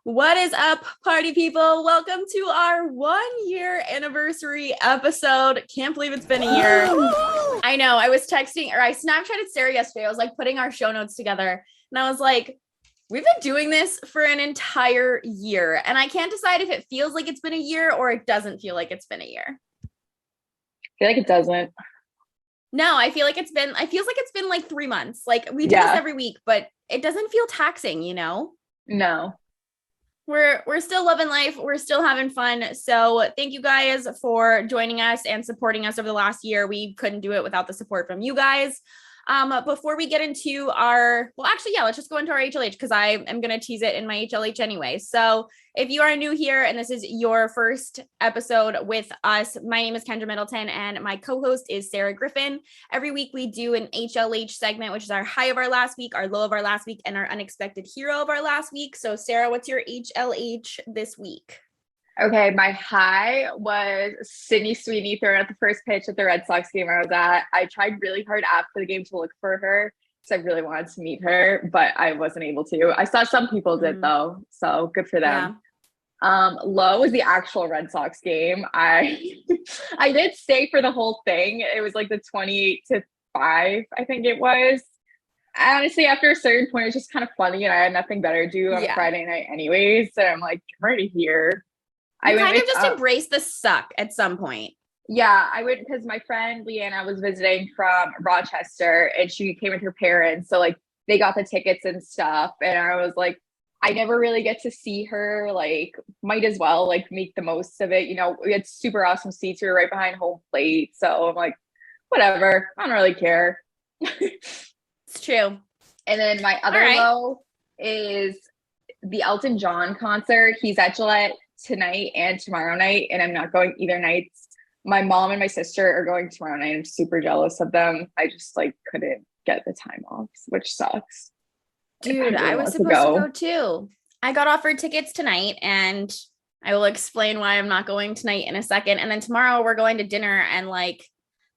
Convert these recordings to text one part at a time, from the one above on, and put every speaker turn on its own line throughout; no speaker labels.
What is up, party people? Welcome to our 1 year anniversary episode. Can't believe it's been a year. I know. I was texting, or I Snapchatted Sarah yesterday. I was like putting our show notes together, and I was like, we've been doing this for an entire year, and I can't decide if it feels like it's been a year or it doesn't feel like it's been a year.
I feel like it doesn't.
No, I feels like it's been like 3 months. Like we do this every week, but it doesn't feel taxing, you know?
No.
We're still loving life. We're still having fun. So thank you guys for joining us and supporting us over the last year. We couldn't do it without the support from you guys. Before we get into let's just go into our HLH because I am going to tease it in my HLH anyway. So if you are new here and this is your first episode with us, my name is Kendra Middleton and my co-host is Sarah Griffin. Every week we do an HLH segment, which is our high of our last week, our low of our last week, and our unexpected hero of our last week. So Sarah, what's your HLH this week?
Okay, my high was Sydney Sweeney throwing out the first pitch at the Red Sox game I was at. I tried really hard after the game to look for her because I really wanted to meet her, but I wasn't able to. I saw some people did though, so good for them. Yeah. Low was the actual Red Sox game. I did stay for the whole thing. It was like the 28-5, I think it was. Honestly, after a certain point, it was just kind of funny, and I had nothing better to do on a Friday night anyways. So I'm like, I'm already here.
I kind of just embraced the suck at some point.
Yeah, I went because my friend Leanna was visiting from Rochester and she came with her parents. So like they got the tickets and stuff. And I was like, I never really get to see her, like might as well like make the most of it. You know, we had super awesome seats. We were right behind home plate. So I'm like, whatever, I don't really care.
It's true.
And then my other low is the Elton John concert. He's at Gillette tonight and tomorrow night, and I'm not going either nights. My mom and my sister are going tomorrow night. I'm super jealous of them. I just like couldn't get the time off, which sucks.
Dude, I was supposed to go too. I got offered tickets tonight, and I will explain why I'm not going tonight in a second. And then tomorrow we're going to dinner, and like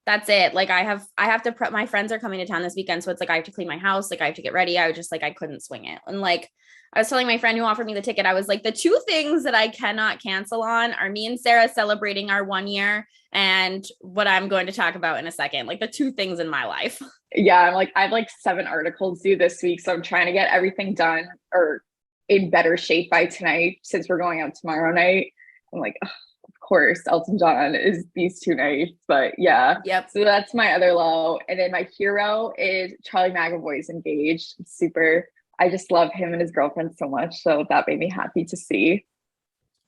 that's it. Like I have to prep. My friends are coming to town this weekend, so it's like I have to clean my house. Like I have to get ready. I was just like I couldn't swing it, and like I was telling my friend who offered me the ticket, I was like, the two things that I cannot cancel on are me and Sarah celebrating our 1 year and what I'm going to talk about in a second. Like the two things in my life.
Yeah, I have like 7 articles due this week. So I'm trying to get everything done or in better shape by tonight since we're going out tomorrow night. I'm like, oh, of course, Elton John is these 2 nights. But yeah.
Yep.
So that's my other low. And then my hero is Charlie McAvoy's engaged. I just love him and his girlfriend so much. So that made me happy to see.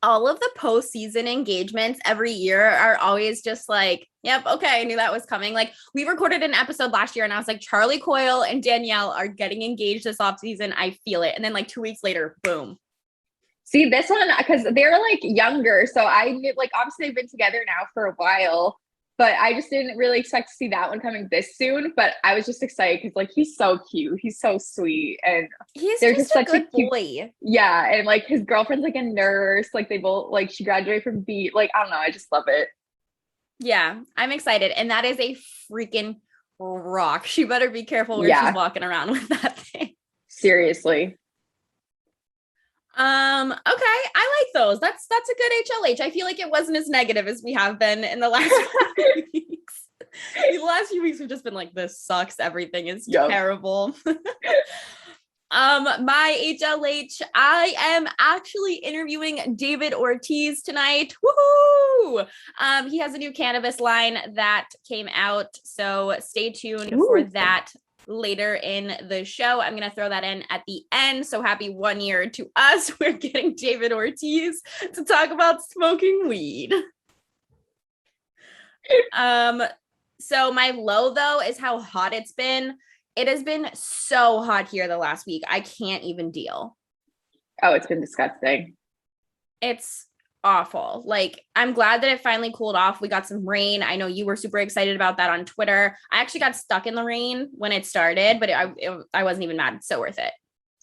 All of the postseason engagements every year are always just like, yep, okay, I knew that was coming. Like we recorded an episode last year and I was like, Charlie Coyle and Danielle are getting engaged this offseason. I feel it. And then like 2 weeks later, boom.
See this one, because they're like younger. So I knew like, obviously they've been together now for a while. But I just didn't really expect to see that one coming this soon. But I was just excited because, like, he's so cute. He's so sweet. And
he's just such a good boy.
Yeah. And, like, his girlfriend's, like, a nurse. Like, they both, like, she graduated from B. Like, I don't know. I just love it.
Yeah. I'm excited. And that is a freaking rock. She better be careful where she's walking around with that thing.
Seriously.
Okay. I like those. That's a good HLH. I feel like it wasn't as negative as we have been in the last few weeks. The last few weeks have just been like, this sucks. Everything is terrible. My HLH, I am actually interviewing David Ortiz tonight. Woohoo! He has a new cannabis line that came out. So stay tuned for that. Later in the show. I'm going to throw that in at the end. So happy 1 year to us. We're getting David Ortiz to talk about smoking weed. So my low though is how hot it's been. It has been so hot here the last week. I can't even deal.
Oh, it's been disgusting.
It's awful. Like, I'm glad that it finally cooled off. We got some rain. I know you were super excited about that on Twitter. I actually got stuck in the rain when it started, but I wasn't even mad. It's so worth it.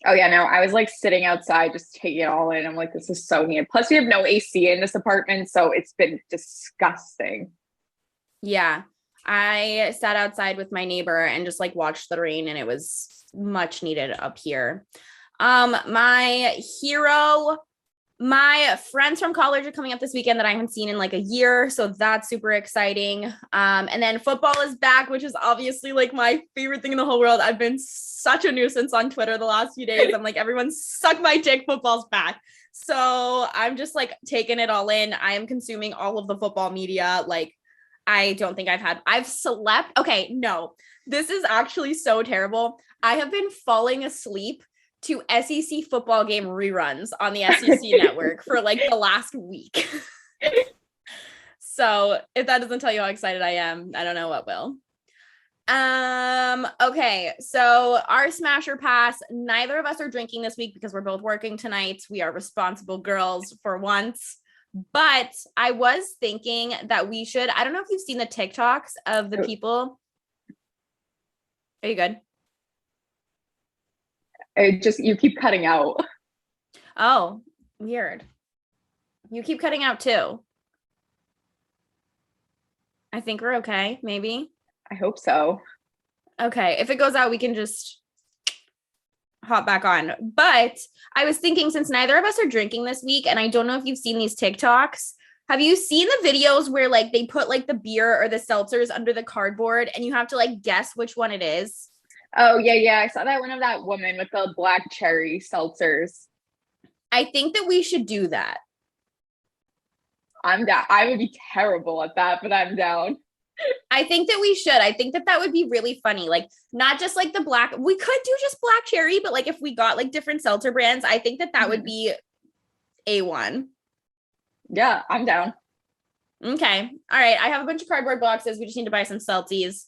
Oh yeah, no, I was like sitting outside just taking it all in. I'm like, this is so neat. Plus we have no AC in this apartment, so it's been disgusting.
Yeah. I sat outside with my neighbor and just like watched the rain, and it was much needed up here. My hero, my friends from college are coming up this weekend that I haven't seen in like a year. So that's super exciting. And then football is back, which is obviously like my favorite thing in the whole world. I've been such a nuisance on Twitter the last few days. I'm like, everyone suck my dick, football's back. So I'm just like taking it all in. I am consuming all of the football media. Like, I don't think I've slept. Okay, no, this is actually so terrible. I have been falling asleep to SEC football game reruns on the SEC network for like the last week. So if that doesn't tell you how excited I am, I don't know what will. Okay, so our Smasher Pass, neither of us are drinking this week because we're both working tonight. We are responsible girls for once. But I was thinking that we should, I don't know if you've seen the TikToks of the people. Are you good?
You keep cutting out.
Oh, weird. You keep cutting out too. I think we're okay, maybe.
I hope so.
Okay, if it goes out, we can just hop back on. But I was thinking, since neither of us are drinking this week, and I don't know if you've seen these TikToks, have you seen the videos where like they put like the beer or the seltzers under the cardboard and you have to like guess which one it is?
Oh, yeah. I saw that one of that woman with the black cherry seltzers.
I think that we should do that.
I'm down. I would be terrible at that, but I'm down.
I think that we should. I think that that would be really funny. Like, not just like the black, we could do just black cherry, but like if we got like different seltzer brands, I think that that would be A1.
Yeah, I'm down.
Okay. All right. I have a bunch of cardboard boxes. We just need to buy some Seltzies.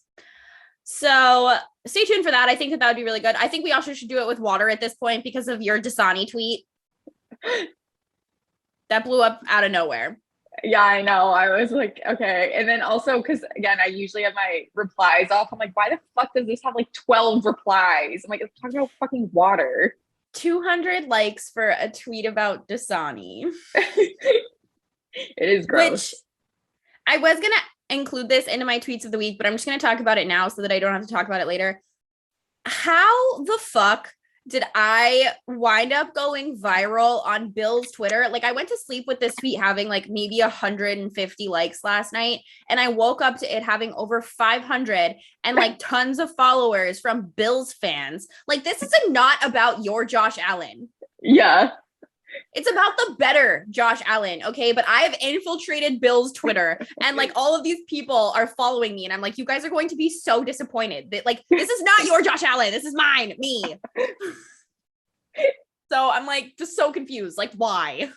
So stay tuned for that. I think that that would be really good. I think we also should do it with water at this point because of your Dasani tweet. That blew up out of nowhere.
Yeah, I know. I was like, okay. And then also, because again, I usually have my replies off. I'm like, why the fuck does this have like 12 replies? I'm like, it's talking about fucking water.
200 likes for a tweet about Dasani.
It is gross.
Which I was going to include this into my tweets of the week, but I'm just going to talk about it now so that I don't have to talk about it later. How the fuck did I wind up going viral on Bill's Twitter? Like, I went to sleep with this tweet having like maybe 150 likes last night, and I woke up to it having over 500 and like tons of followers from Bill's fans. Like, this is not about your Josh Allen.
Yeah.
It's about the better Josh Allen, okay? But I have infiltrated Bill's Twitter, and like all of these people are following me, and I'm like, you guys are going to be so disappointed that like this is not your Josh Allen, this is mine, me. So I'm like just so confused, like why?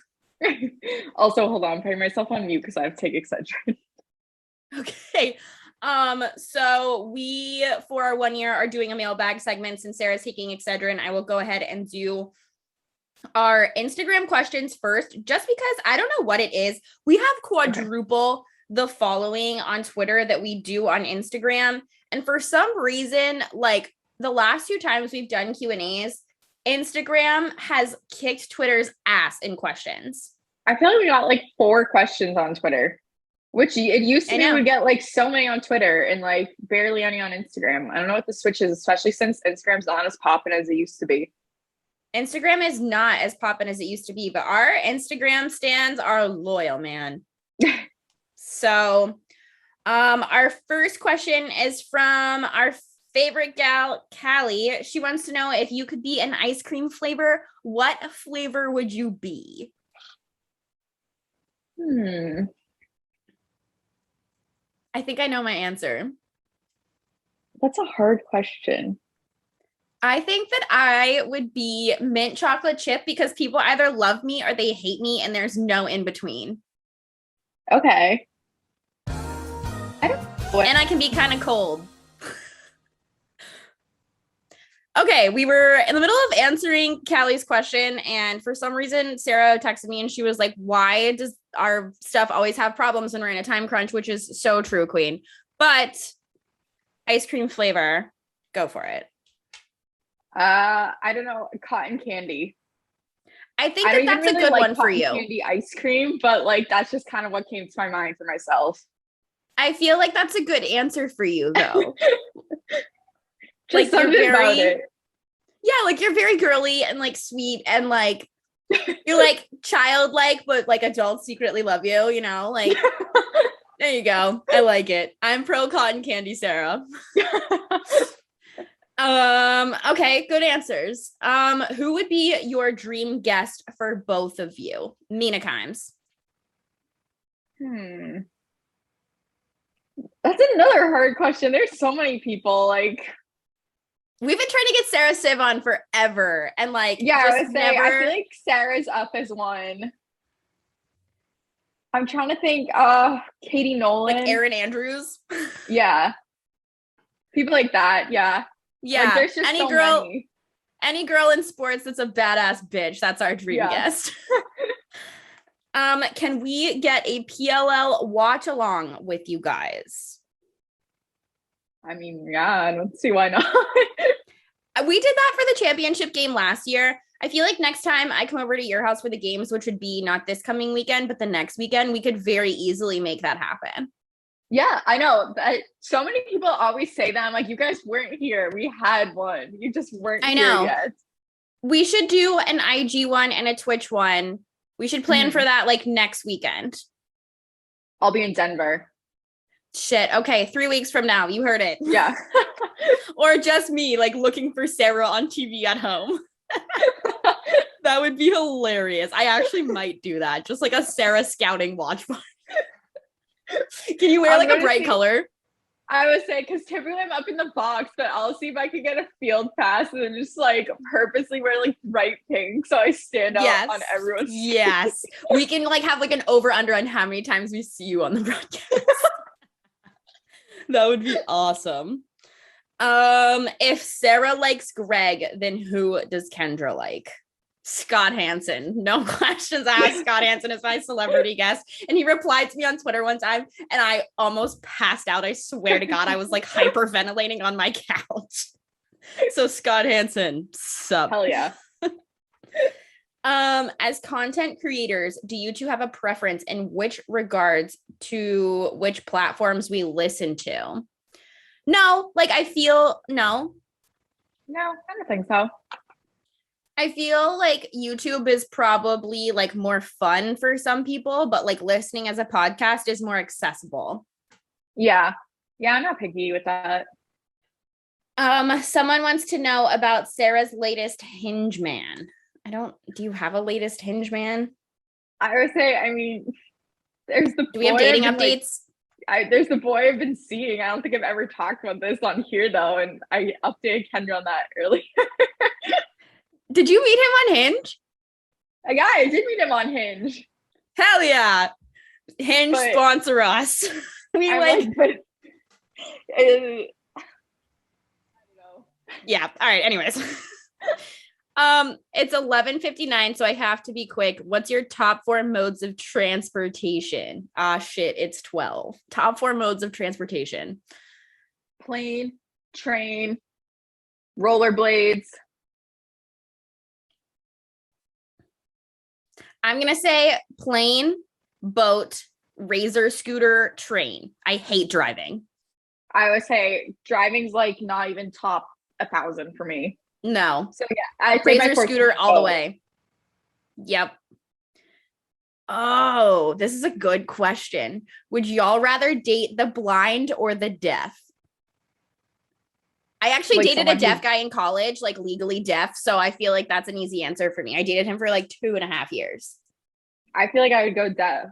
Also, hold on, I'm putting myself on mute because I have to take Excedrin.
Okay. So we for our 1 year are doing a mailbag segment. Since Sarah's taking Excedrin, I will go ahead and do our Instagram questions first, just because I don't know what it is. We have quadruple the following on Twitter that we do on Instagram. And for some reason, like the last 2 times we've done Q&As, Instagram has kicked Twitter's ass in questions.
I feel like we got like 4 questions on Twitter, which it used to be we get like so many on Twitter and like barely any on Instagram. I don't know what the switch is, especially since Instagram's not as poppin' as it used to be.
Instagram is not as poppin' as it used to be, but our Instagram stans are loyal, man. So, our first question is from our favorite gal, Callie. She wants to know, if you could be an ice cream flavor, what flavor would you be? I think I know my answer.
That's a hard question.
I think that I would be mint chocolate chip because people either love me or they hate me and there's no in between.
Okay.
And I can be kind of cold. Okay, we were in the middle of answering Callie's question, and for some reason, Sarah texted me and she was like, why does our stuff always have problems when we're in a time crunch? Which is so true, Queen. But ice cream flavor, go for it.
I don't know, cotton candy.
I think that's a good one for you.
Candy ice cream, but like that's just kind of what came to my mind for myself.
I feel like that's a good answer for you, though.
Like you're
Yeah, like you're very girly and like sweet and like you're like childlike, but like adults secretly love you, you know? Like there you go. I like it. I'm pro cotton candy, Sarah. Okay, good answers. Who would be your dream guest for both of you? Mina Kimes.
That's another hard question. There's so many people. Like,
we've been trying to get Sarah Siv on forever, and like,
yeah,
just
I would say
never...
I feel like Sarah's up as one. I'm trying to think. Katie Nolan,
like Erin Andrews.
Yeah, people like that. Yeah,
yeah.
Like, there's just
any
so
girl,
many.
Any girl in sports that's a badass bitch. That's our dream guest. Can we get a PLL watch along with you guys?
I mean, yeah, I don't see why not.
We did that for the championship game last year. I feel like next time I come over to your house for the games, which would be not this coming weekend, but the next weekend, we could very easily make that happen.
Yeah, I know. So many people always say that. I'm like, you guys weren't here. We had one. You just weren't here yet.
We should do an IG one and a Twitch one. We should plan for that like next weekend.
I'll be in Denver.
Shit. Okay. 3 weeks from now. You heard it.
Yeah.
Or just me like looking for Sarah on TV at home. That would be hilarious. I actually might do that. Just like a Sarah scouting watch party. Can you wear like a bright color?
I would say, because typically I'm up in the box, but I'll see if I can get a field pass and then just like purposely wear like bright pink so I stand out on everyone's
Yes. We can like have like an over under on how many times we see you on the broadcast. That would be awesome. If Sarah likes Greg, then who does Kendra like? Scott Hansen. No questions asked. Scott Hansen is my celebrity guest. And he replied to me on Twitter one time and I almost passed out. I swear to God, I was like hyperventilating on my couch. So Scott Hansen, sup?
Hell yeah.
As content creators, do you two have a preference in which regards to which platforms we listen to? No, like I feel no.
No, I don't think so.
I feel like YouTube is probably like more fun for some people, but like listening as a podcast is more accessible.
Yeah. Yeah, I'm not picky with that.
Someone wants to know about Sarah's latest Hinge man. Do you have a latest Hinge man?
I would say, I mean, there's the
Do we have dating updates?
There's the boy I've been seeing. I don't think I've ever talked about this on here though, and I updated Kendra on that earlier.
Did you meet him on Hinge?
Yeah, I did meet him on Hinge.
Hell yeah. Hinge sponsor us. We like
but I don't know.
Yeah. All right. Anyways. It's 11:59, so I have to be quick. What's your top 4 modes of transportation? Shit, it's 12. Top 4 modes of transportation.
Plane, train, rollerblades.
I'm going to say plane, boat, razor scooter, train. I hate driving.
I would say driving's like not even top 1,000 for me.
No.
So yeah,
razor scooter all the way. Yep. Oh, this is a good question. Would y'all rather date the blind or the deaf? I actually dated a deaf guy in college, like legally deaf. So I feel like that's an easy answer for me. I dated him for like 2.5 years.
I feel like I would go deaf.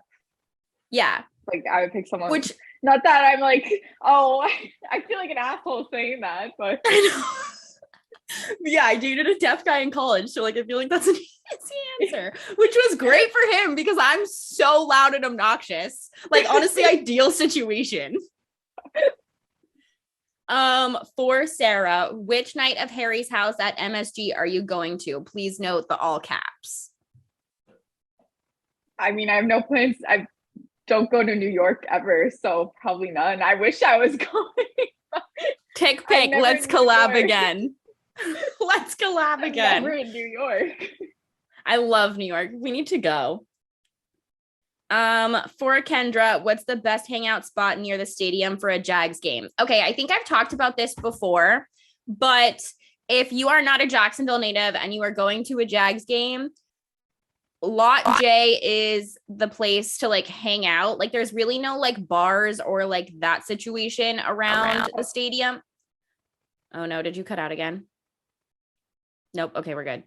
Yeah.
Like I would pick someone. Which, not that I'm like, oh, I feel like an asshole saying that, but.
I know. Yeah, I dated a deaf guy in college. So like, I feel like that's an easy answer, which was great for him because I'm so loud and obnoxious. Like, honestly, ideal situation. For Sarah, which night of Harry's house at MSG are you going to? Please note the all caps.
I mean, I have no plans. I don't go to New York ever, so probably none. I wish I was going.
Tick pick. Let's collab again. Let's collab again.
Never in New York.
I love New York. We need to go. For Kendra, what's the best hangout spot near the stadium for a Jags game? Okay, I think I've talked about this before, but if you are not a Jacksonville native and you are going to a Jags game, Lot J is the place to like hang out. Like there's really no like bars or like that situation around the stadium. Oh no, did you cut out again? Nope. Okay, we're good.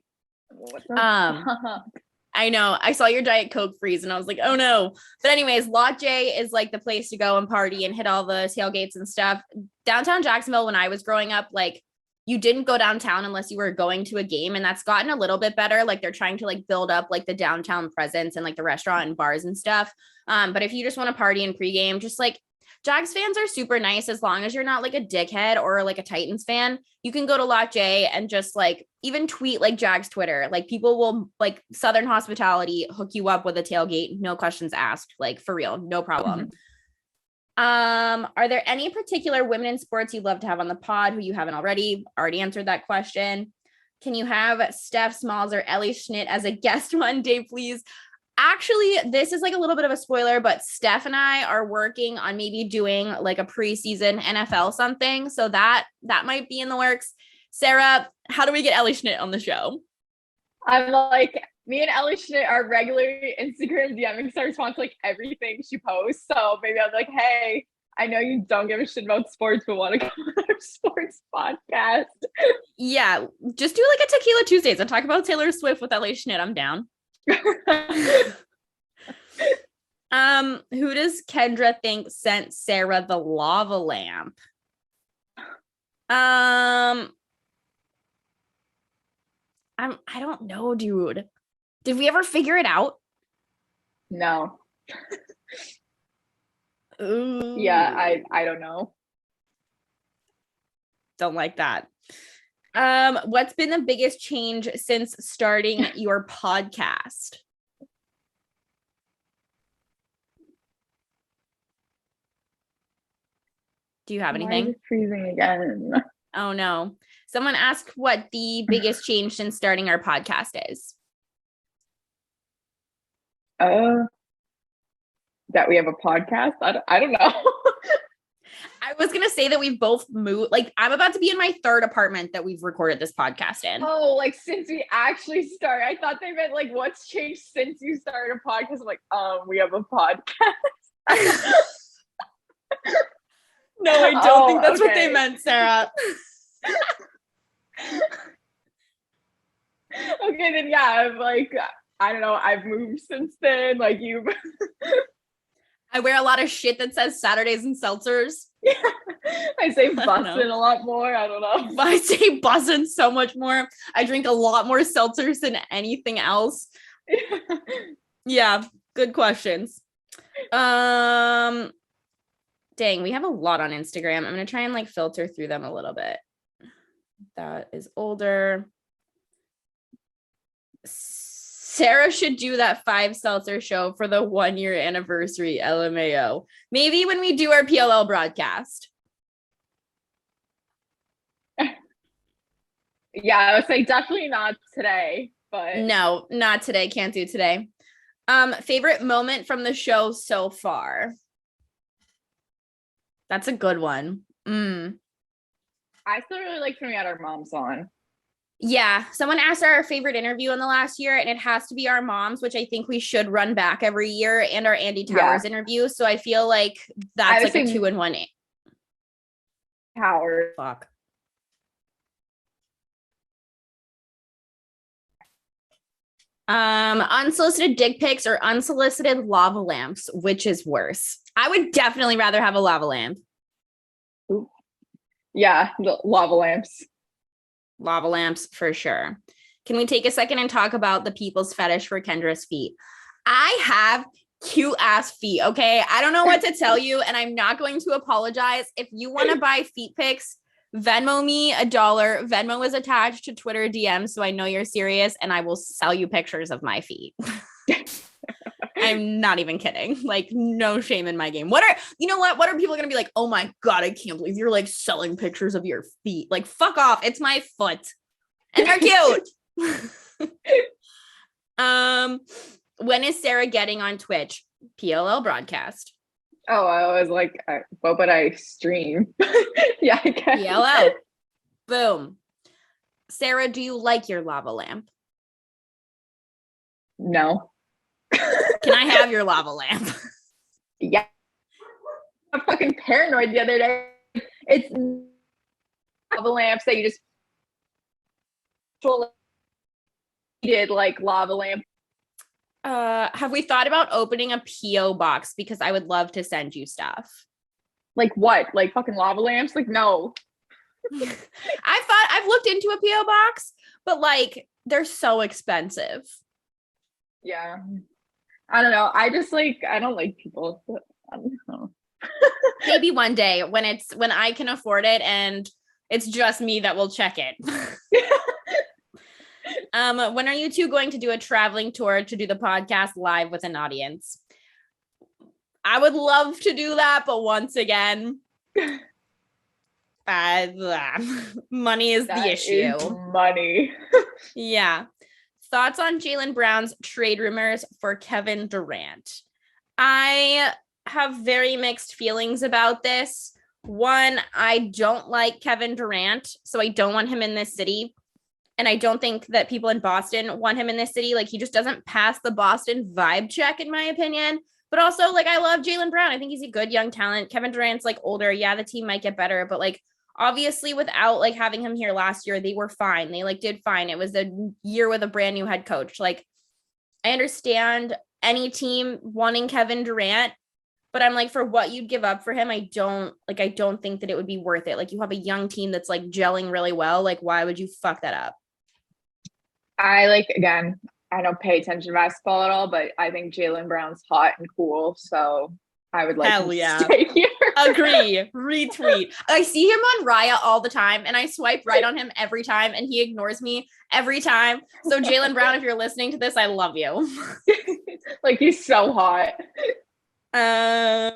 I know. I saw your Diet Coke freeze and I was like, oh no. But anyways, Lot J is like the place to go and party and hit all the tailgates and stuff. Downtown Jacksonville, when I was growing up, like you didn't go downtown unless you were going to a game, and that's gotten a little bit better. Like they're trying to like build up like the downtown presence and like the restaurant and bars and stuff. But if you just want to party and pregame, just like Jags fans are super nice as long as you're not like a dickhead or like a Titans fan. You can go to Lot J and just like even tweet like Jags Twitter. Like people will like Southern hospitality hook you up with a tailgate, no questions asked. Like for real, no problem. Are there any particular women in sports you'd love to have on the pod who you haven't already answered that question? Can you have Steph Smalls or Ellie Schnitt as a guest one day, please? Actually, this is like a little bit of a spoiler, but Steph and I are working on maybe doing like a preseason NFL something. So that might be in the works. Sarah, how do we get Ellie Schnitt on the show?
I'm like, me and Ellie Schnitt are regularly Instagram DMing her response to like everything she posts. So maybe I'm like, hey, I know you don't give a shit about sports, but want to come on our sports podcast.
Yeah, just do like a Tequila Tuesdays and talk about Taylor Swift with Ellie Schnitt. I'm down. Who does Kendra think sent Sarah the lava lamp? I don't know, dude. Did we ever figure it out?
No.
Ooh.
Yeah, I don't know.
Don't like that. What's been the biggest change since starting your podcast? Do you have anything?
Why is it freezing again?
Oh no. Someone asked what the biggest change since starting our podcast is.
That we have a podcast? I don't know.
I was going to say that we've both moved. Like, I'm about to be in my third apartment that we've recorded this podcast in.
Oh, like since we actually started. I thought they meant like what's changed since you started a podcast. I'm like, we have a podcast.
No, I don't think that's what they meant, Sarah.
Okay, then yeah, I'm like, I don't know. I've moved since then. Like you.
I wear a lot of shit that says SaturdaysNSeltzers.
Yeah, I say bussin' a lot more. I don't know.
I say bussin' so much more. I drink a lot more seltzers than anything else. Yeah, good questions. Dang, we have a lot on Instagram. I'm gonna try and like filter through them a little bit. That is older. Sarah should do that 5 seltzer show for the 1 year anniversary, LMAO. Maybe when we do our PLL broadcast.
Yeah, I would say definitely not today, but
no, not today. Can't do today. Favorite moment from the show so far? That's a good one.
I still really like when we had our moms on.
Yeah, someone asked our favorite interview in the last year, and it has to be our moms, which I think we should run back every year, and our Andy Towers interview. So I feel like that's like a 2-in-1.
Howard.
Fuck. Unsolicited dick pics or unsolicited lava lamps, which is worse? I would definitely rather have a lava lamp.
Ooh. Yeah, the lava lamps.
Lava lamps for sure. Can we take a second and talk about the people's fetish for Kendra's feet? I have cute ass feet. Okay. I don't know what to tell you, and I'm not going to apologize. If you want to buy feet pics, Venmo me $1. Venmo is attached to Twitter DM, so I know you're serious, and I will sell you pictures of my feet. I'm not even kidding. Like, no shame in my game. What are people gonna be like? Oh my God, I can't believe you're like selling pictures of your feet. Like, fuck off. It's my foot. And they're cute. When is Sarah getting on Twitch? PLL broadcast.
Oh, I was like, what would I stream? Yeah, I guess.
PLL. Boom. Sarah, do you like your lava lamp?
No.
Can I have your lava lamp?
Yeah. I'm fucking paranoid the other day. It's lava lamps that you just did like lava lamp.
Have we thought about opening a PO box? Because I would love to send you stuff.
Like what? Like fucking lava lamps? Like no.
I've looked into a PO box, but like they're so expensive.
Yeah. I don't know. I don't like people. I don't know.
Maybe one day when I can afford it and it's just me that will check it. When are you two going to do a traveling tour to do the podcast live with an audience? I would love to do that, but once again, money is the issue.
Money.
Yeah. Thoughts on Jaylen Brown's trade rumors for Kevin Durant? I have very mixed feelings about this. One, I don't like Kevin Durant, so I don't want him in this city. And I don't think that people in Boston want him in this city. Like, he just doesn't pass the Boston vibe check, in my opinion. But also, like, I love Jaylen Brown. I think he's a good young talent. Kevin Durant's, like, older. Yeah, the team might get better. But, like, obviously, without, like, having him here last year, they were fine. They, like, did fine. It was a year with a brand new head coach. Like, I understand any team wanting Kevin Durant. But I'm like, for what you'd give up for him, I don't think that it would be worth it. Like, you have a young team that's, like, gelling really well. Like, why would you fuck that up?
Again, I don't pay attention to basketball at all, but I think Jaylen Brown's hot and cool. So I would like him to stay here.
Agree. Retweet. I see him on Raya all the time and I swipe right on him every time and he ignores me every time. So Jaylen Brown, if you're listening to this, I love you.
Like, he's so hot.
I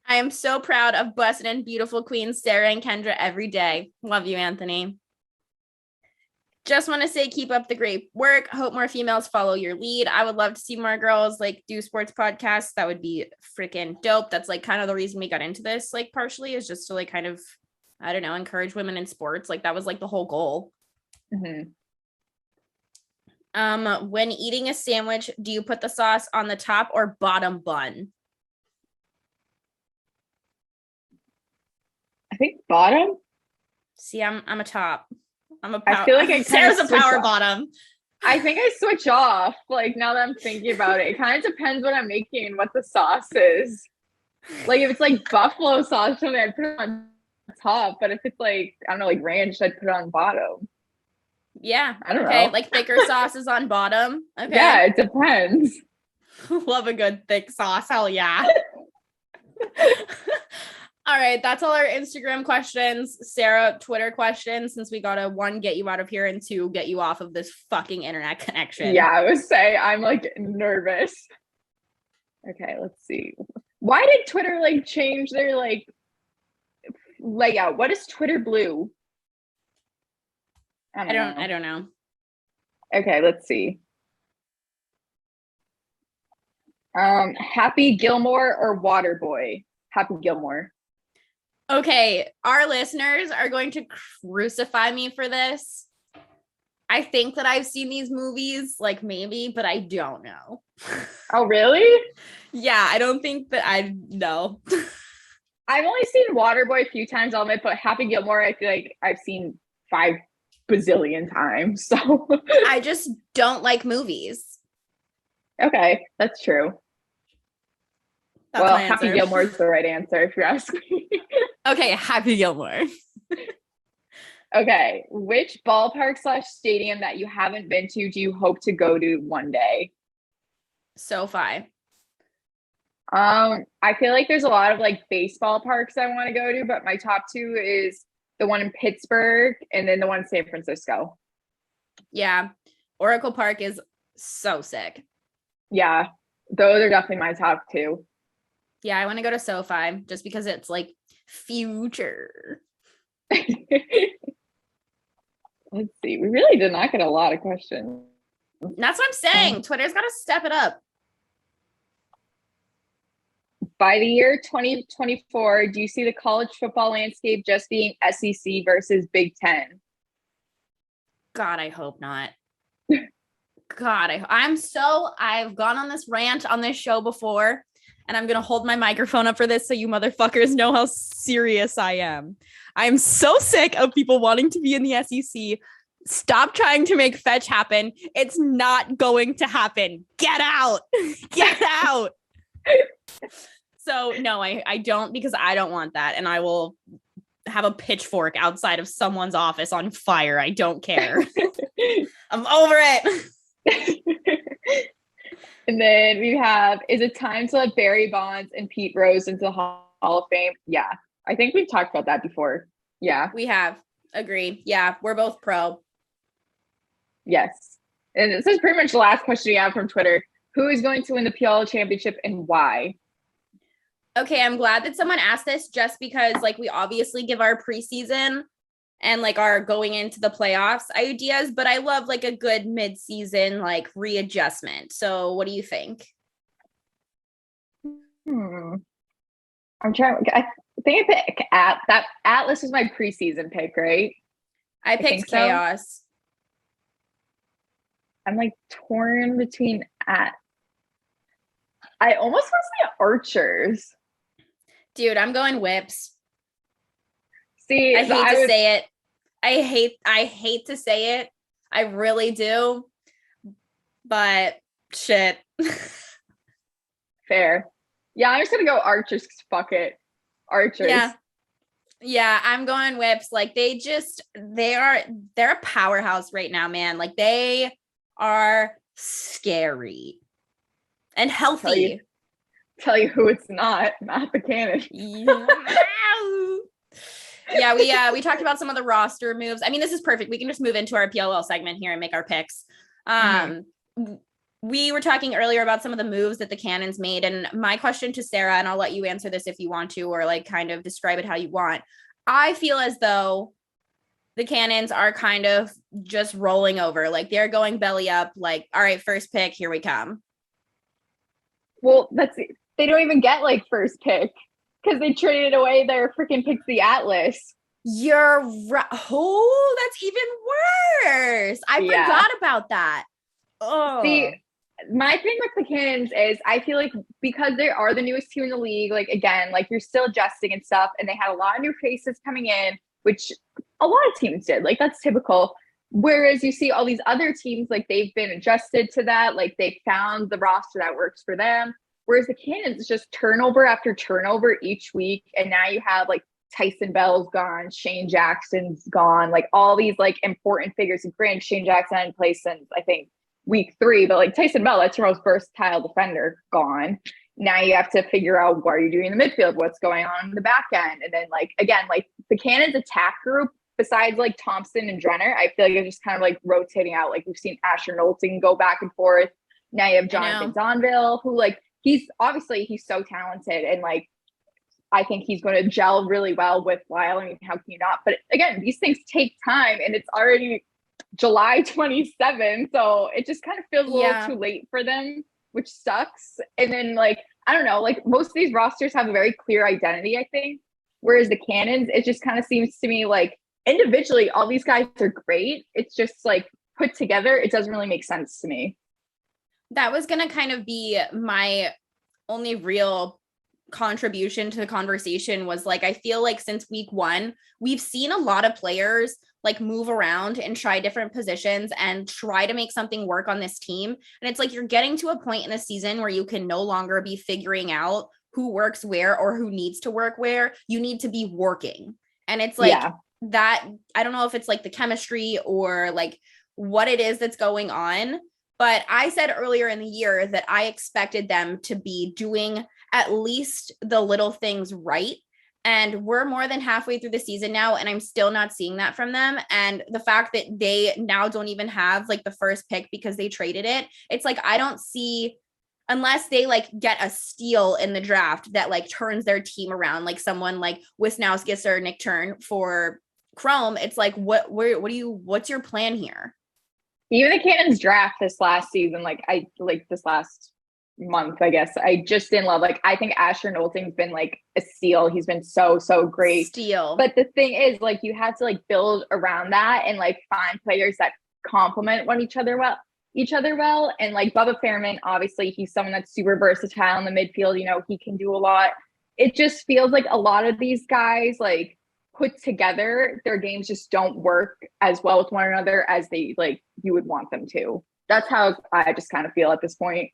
am so proud of busted and beautiful queens Sarah and Kendra every day. Love you, Anthony. Just want to say, keep up the great work. Hope more females follow your lead. I would love to see more girls like do sports podcasts. That would be freaking dope. That's like kind of the reason we got into this, like partially is just to like kind of, I don't know, encourage women in sports. Like that was like the whole goal.
Mm-hmm.
When eating a sandwich, do you put the sauce on the top or bottom bun?
I think bottom.
See, I'm a top.
I feel like
Sarah's a power bottom.
I think I switch off. Like, now that I'm thinking about it, it kind of depends what I'm making and what the sauce is. Like, if it's like buffalo sauce, something I'd put it on top. But if it's like, I don't know, like ranch, I'd put it on bottom.
Yeah.
I don't
know.
Like
thicker sauces on bottom. Okay.
Yeah, it depends.
Love a good thick sauce. Hell yeah. All right, that's all our Instagram questions. Sarah, Twitter questions, since we got to 1, get you out of here, and 2, get you off of this fucking internet connection.
Yeah, I would say I'm like nervous. Okay, let's see. Why did Twitter like change their like layout? What is Twitter blue? I don't know. Okay, let's see. Happy Gilmore or Waterboy? Happy Gilmore.
Okay, our listeners are going to crucify me for this. I think that I've seen these movies, like maybe, but I don't know.
Oh, really?
Yeah, I don't think that I know.
I've only seen Waterboy a few times, I'll admit, but Happy Gilmore, I feel like I've seen 5 bazillion times. So
I just don't like movies.
Okay, that's true. Well, Happy Gilmore is the right answer if you ask me.
Okay, Happy Gilmore.
Okay, which ballpark/stadium that you haven't been to do you hope to go to one day?
SoFi.
I feel like there's a lot of like baseball parks I want to go to, but my top 2 is the one in Pittsburgh and then the one in San Francisco.
Yeah, Oracle Park is so sick.
Yeah, those are definitely my top 2.
Yeah, I want to go to SoFi just because it's like future.
Let's see. We really did not get a lot of questions.
That's what I'm saying. Twitter's got to step it up.
By the year 2024, do you see the college football landscape just being SEC versus Big Ten?
God, I hope not. God, I've gone on this rant on this show before, and I'm going to hold my microphone up for this so you motherfuckers know how serious I am. I'm so sick of people wanting to be in the SEC. Stop trying to make fetch happen. It's not going to happen. Get out. Get out. So no, I don't, because I don't want that. And I will have a pitchfork outside of someone's office on fire. I don't care. I'm over it.
And then we have, is it time to let Barry Bonds and Pete Rose into the Hall of Fame? Yeah. I think we've talked about that before. Yeah.
We have. Agreed. Yeah. We're both pro.
Yes. And this is pretty much the last question we have from Twitter. Who is going to win the PL championship and why?
Okay, I'm glad that someone asked this, just because like we obviously give our preseason and like our going into the playoffs ideas, but I love like a good mid-season like readjustment. So what do you think?
I'm trying. I think I pick that Atlas is my preseason pick, right?
I picked Chaos.
I'm like torn between I almost want to say Archers.
Dude, I'm going Whips.
See,
I hate to say it. I hate to say it. I really do. But shit.
Fair. Yeah, I'm just gonna go Archers, 'cause fuck it. Archers.
Yeah, I'm going Whips. Like they're a powerhouse right now, man. Like they are scary and healthy.
Tell you who it's not the Cannon.
Yeah, we talked about some of the roster moves. I mean, this is perfect. We can just move into our PLL segment here and make our picks. We were talking earlier about some of the moves that the Cannons made, and my question to Sarah, and I'll let you answer this if you want to, or like kind of describe it how you want. I feel as though the Cannons are kind of just rolling over. Like they're going belly up, like, all right, first pick, here we come.
Well, they don't even get like first pick because they traded away their freaking picks, the Atlas.
You're right. Oh, that's even worse. I forgot about that. Oh.
See, my thing with the Cannons is I feel like because they are the newest team in the league, like again, like you're still adjusting and stuff, and they had a lot of new faces coming in, which a lot of teams did. Like that's typical. Whereas you see all these other teams, like they've been adjusted to that, like they found the roster that works for them. Whereas the Cannons is just turnover after turnover each week, and now you have like Tyson Bell's gone, Shane Jackson's gone, like all these like important figures. And granted, Shane Jackson hadn't played since I think week 3, but like Tyson Bell, that's your most versatile defender, gone. Now you have to figure out what are you doing in the midfield, what's going on in the back end. And then like, again, like the Cannons attack group, besides like Thompson and Drenner, I feel like it's just kind of like rotating out. Like we've seen Asher Knowlton go back and forth. Now you have Jonathan Donville, who like, he's so talented. And like, I think he's going to gel really well with Lyle. I mean, how can you not? But again, these things take time, and it's already July 27th, so it just kind of feels a little too late for them, which sucks. And then like I don't know, like most of these rosters have a very clear identity, I think, whereas the Cannons, it just kind of seems to me like individually all these guys are great, it's just like put together it doesn't really make sense to me.
That was gonna kind of be my only real contribution to the conversation, was like I feel like since week 1 we've seen a lot of players like move around and try different positions and try to make something work on this team, and it's like you're getting to a point in the season where you can no longer be figuring out who works where or who needs to work where. You need to be working, and it's like that I don't know if it's like the chemistry or like what it is that's going on, but I said earlier in the year that I expected them to be doing at least the little things right. And we're more than halfway through the season now, and I'm still not seeing that from them. And the fact that they now don't even have like the first pick because they traded it, it's like I don't see, unless they like get a steal in the draft that like turns their team around, like someone like Wisnauskas or Nick Turn for Chrome. It's like what's your plan here?
Even the Cannons draft this last season, this last month, I guess, I just didn't love. Like I think Asher Knowlton's been like a steal. He's been so great.
Steal.
But the thing is, like, you have to like build around that and like find players that complement each other well. And like Bubba Fairman, obviously he's someone that's super versatile in the midfield. He can do a lot. It just feels like a lot of these guys, like, put together, their games just don't work as well with one another as they like you would want them to. That's how I just kind of feel at this point.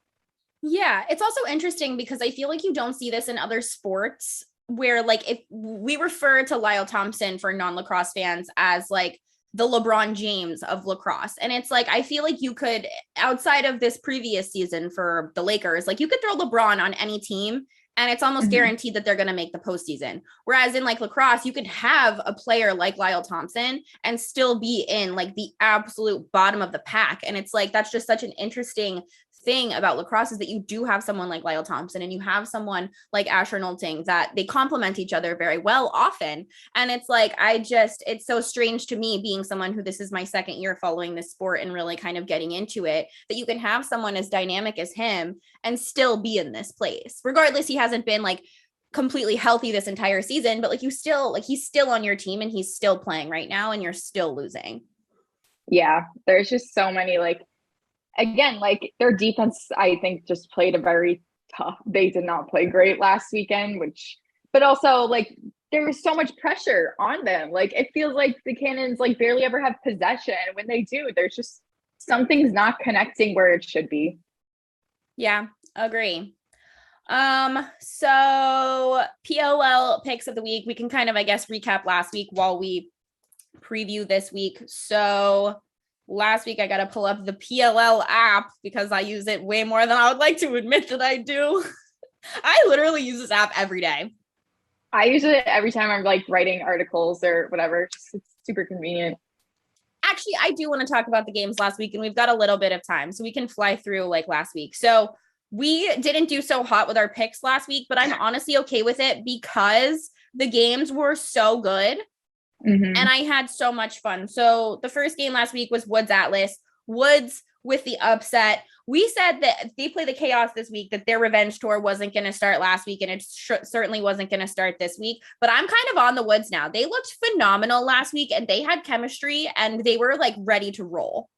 Yeah, it's also interesting because I feel like you don't see this in other sports where, like, if we refer to Lyle Thompson for non-lacrosse fans as like the LeBron James of lacrosse. And it's like, I feel like you could, outside of this previous season for the Lakers, like you could throw LeBron on any team and it's almost guaranteed that they're going to make the postseason. Whereas in like lacrosse, you could have a player like Lyle Thompson and still be in like the absolute bottom of the pack. And it's like, that's just such an interesting thing about lacrosse, is that you do have someone like Lyle Thompson and you have someone like Asher Nolting that they complement each other very well often. And it's like, it's so strange to me, being someone who, this is my second year following this sport and really kind of getting into it, that you can have someone as dynamic as him and still be in this place. Regardless, he hasn't been like completely healthy this entire season, but like you still, like, he's still on your team and he's still playing right now and you're still losing.
Yeah, there's just so many, like, again, like their defense, I think, just played a very tough. They did not play great last weekend, but also like there was so much pressure on them. Like it feels like the Cannons like barely ever have possession. When they do, there's just something's not connecting where it should be.
Yeah, agree. So POL picks of the week. We can kind of, I guess, recap last week while we preview this week. So last week, I got to pull up the PLL app because I use it way more than I would like to admit that I do. I literally use this app every day.
I use it every time I'm like writing articles or whatever. It's super convenient.
Actually, I do want to talk about the games last week, and we've got a little bit of time, so we can fly through like last week. So we didn't do so hot with our picks last week, but I'm honestly okay with it because the games were so good. And I had so much fun. So the first game last week was Woods Atlas. Woods with the upset. We said that they play the Chaos this week, that their revenge tour wasn't going to start last week, and it certainly wasn't going to start this week. But I'm kind of on the Woods now. They looked phenomenal last week, and they had chemistry, and they were like ready to roll.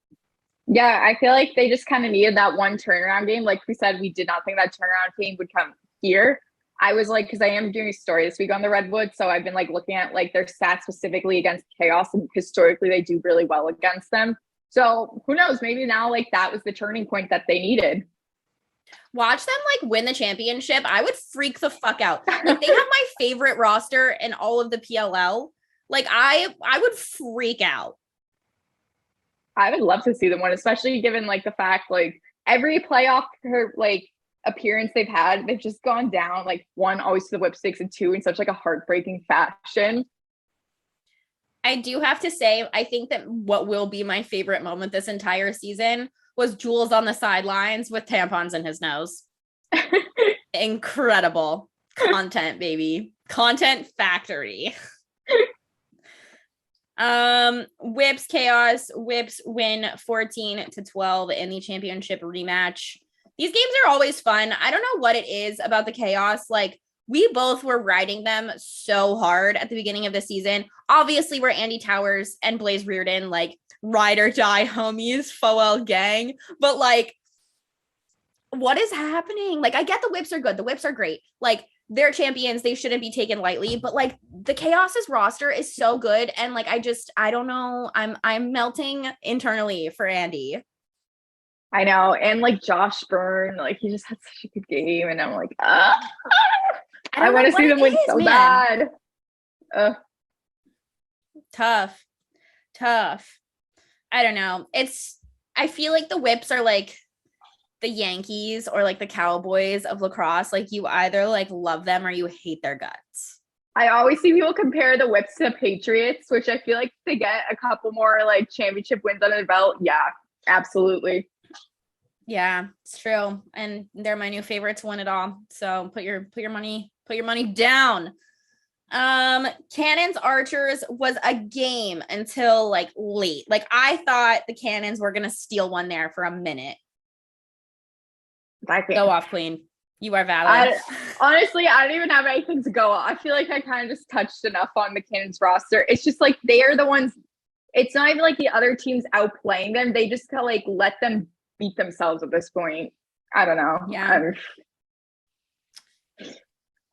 Yeah, I feel like they just kind of needed that one turnaround game. Like we said, we did not think that turnaround game would come here. I was like, because I am doing a story this week on the Redwood, so I've been like looking at like their stats specifically against Chaos, and historically they do really well against them. So who knows? Maybe now like that was the turning point that they needed.
Watch them like win the championship. I would freak the fuck out. Like they have my favorite roster in all of the PLL. Like I would freak out.
I would love to see them win, especially given like the fact like every playoff like appearance they've had, they've just gone down, like one always to the whipsticks and two in such like a heartbreaking fashion.
I do have to say, I think that what will be my favorite moment this entire season was Jules on the sidelines with tampons in his nose. Incredible content, baby. Content factory. Whips Chaos. Whips win 14-12 in the championship rematch. These games are always fun. I don't know what it is about the Chaos. Like, we both were riding them so hard at the beginning of the season. Obviously, we're Andy Towers and Blaze Reardon, like, ride or die homies, FOL gang. But, like, what is happening? Like, I get the Whips are good. The Whips are great. Like, they're champions. They shouldn't be taken lightly. But, like, the Chaos's roster is so good. And, like, I don't know. I'm melting internally for Andy.
I know. And like Josh Byrne, like he just had such a good game. And I'm like, I want to see them win so bad.
Tough. I don't know. I feel like the Whips are like the Yankees or like the Cowboys of lacrosse. Like you either like love them or you hate their guts.
I always see people compare the Whips to the Patriots, which I feel like they get a couple more like championship wins under their belt. Yeah, absolutely.
Yeah, it's true. And they're my new favorite to win it all. So put your money down. Cannons Archers was a game until like late. Like I thought the Cannons were gonna steal one there for a minute. Go off, Queen. You are valid.
Honestly, I don't even have anything to go on. I feel like I kind of just touched enough on the Cannons roster. It's just like they are the ones. it's not even like the other teams outplaying them. They just kind of like let them beat themselves at this point. I don't know.
Yeah.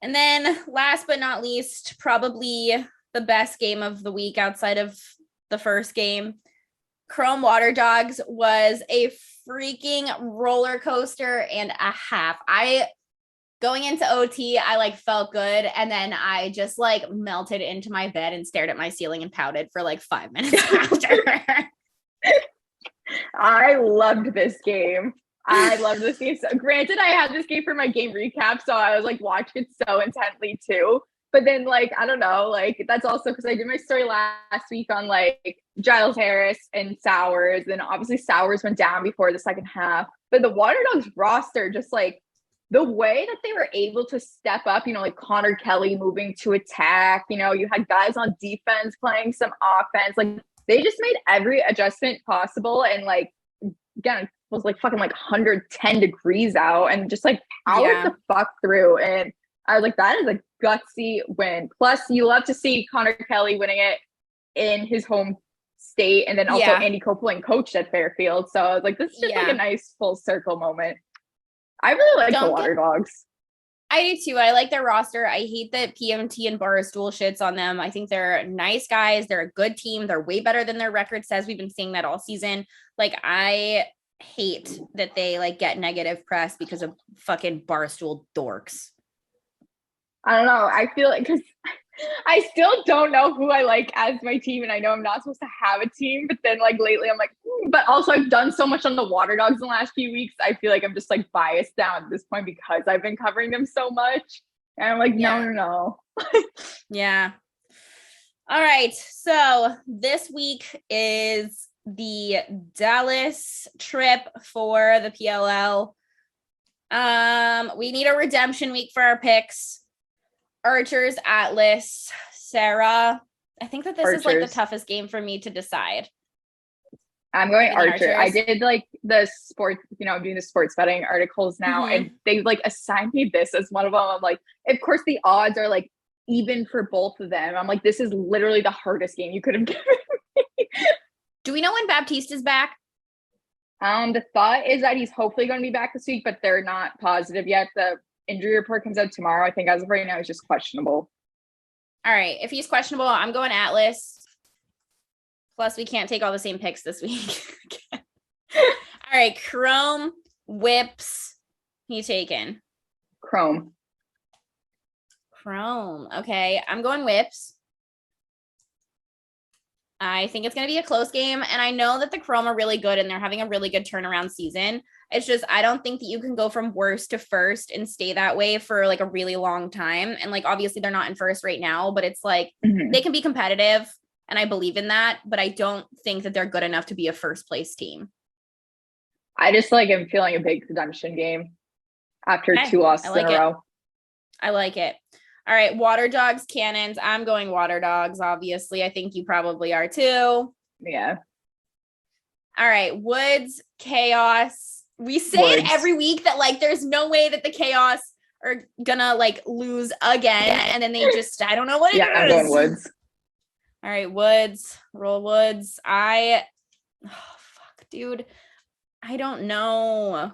And then last but not least, probably the best game of the week outside of the first game, Chrome Water Dogs was a freaking roller coaster and a half. Going into OT, I like felt good. And then I just like melted into my bed and stared at my ceiling and pouted for like 5 minutes after.
I loved this game. So, granted, I had this game for my game recap, so I was like watching it so intently too. But then, like, I don't know, like that's also because I did my story last week on like Giles Harris and Sowers, and obviously Sowers went down before the second half. But the Water Dogs roster, just like the way that they were able to step up, you know, like Connor Kelly moving to attack, you know, you had guys on defense playing some offense, like they just made every adjustment possible, and like again, it was like fucking like 110 degrees out, and just like powered the fuck through. And I was like, that is a gutsy win. Plus, you love to see Connor Kelly winning it in his home state, and then also Andy Copeland coached at Fairfield. So I was like, this is just like a nice full circle moment. I really like the Water Dogs.
I do too. I like their roster. I hate that PMT and Barstool shits on them. I think they're nice guys. They're a good team. They're way better than their record says. We've been seeing that all season. Like, I hate that they like get negative press because of fucking Barstool dorks.
I don't know. I feel like, because I still don't know who I like as my team, and I know I'm not supposed to have a team, but then like lately I'm like, but also I've done so much on the Water Dogs in the last few weeks. I feel like I'm just like biased down at this point because I've been covering them so much, and I'm like, no.
Yeah. All right. So this week is the Dallas trip for the PLL. We need a redemption week for our picks. Archers, Atlas, Sarah. I think that this is like the toughest game for me to decide.
I'm going Archer. I did like the sports, you know, I'm doing the sports betting articles now, and they like assigned me this as one of them. I'm like, of course the odds are like even for both of them. I'm like, this is literally the hardest game you could have given me.
Do we know when Baptiste is back?
The thought is that he's hopefully going to be back this week, but they're not positive yet. The injury report comes out tomorrow. I think as of right now, he's just questionable.
All right. If he's questionable, I'm going Atlas. Plus, we can't take all the same picks this week. All right. Chrome, Whips. Who you taking?
Chrome.
Okay. I'm going Whips. I think it's going to be a close game. And I know that the Chrome are really good and they're having a really good turnaround season. It's just, I don't think that you can go from worst to first and stay that way for like a really long time. And like, obviously they're not in first right now, but it's like, they can be competitive. And I believe in that, but I don't think that they're good enough to be a first place team.
I just like am feeling a big redemption game after 2 losses in a row.
I like it. All right. Water Dogs, Cannons. I'm going Water Dogs, obviously. I think you probably are too.
Yeah.
All right. Woods, Chaos. We say it every week that like there's no way that the Chaos are gonna like lose again. And then they just, I don't know what it is.
I'm going Woods.
All right. Woods. Roll Woods. Oh, fuck, dude. I don't know.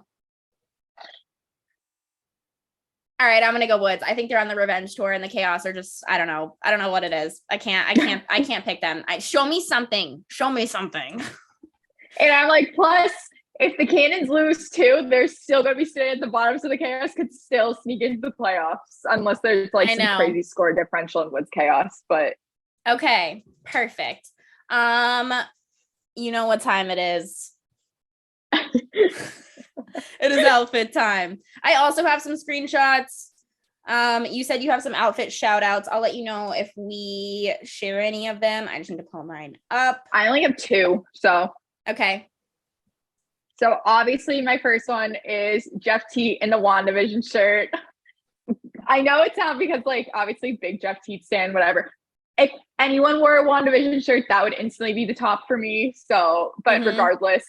All right, I'm gonna go Woods. I think they're on the revenge tour, and the Chaos are just, I don't know what it is. I can't pick them. Show me something.
And I'm like, plus, if the Cannons lose too, they're still gonna be sitting at the bottom, so the Chaos could still sneak into the playoffs, unless there's like some crazy score differential in Woods Chaos. But
okay, perfect. You know what time it is. It is outfit time. I also have some screenshots. You said you have some outfit shout outs. I'll let you know if we share any of them. I just need to pull mine up.
I only have 2. So
okay.
So obviously my first one is Jeff Teat in the WandaVision shirt. I know it's not because like obviously big Jeff Teat stan, whatever. If anyone wore a WandaVision shirt, that would instantly be the top for me. So, but regardless.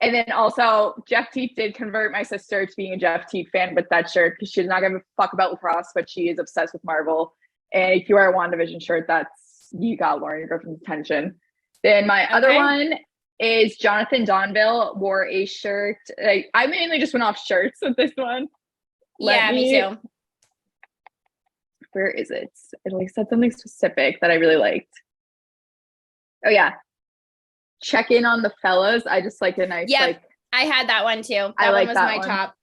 And then also, Jeff Teat did convert my sister to being a Jeff Teat fan with that shirt because she's not going to fuck about lacrosse, but she is obsessed with Marvel. And if you wear a WandaVision shirt, you got Lauren Griffin's attention. Then my other
Okay.
one is Jonathan Donville wore a shirt. I mainly just went off shirts with this one.
Me too.
Where is it? It like said something specific that I really liked. Oh yeah. Check in on the fellas. I just like a nice like
I had that one too.
I
That
like
one was
that
my
one.
top.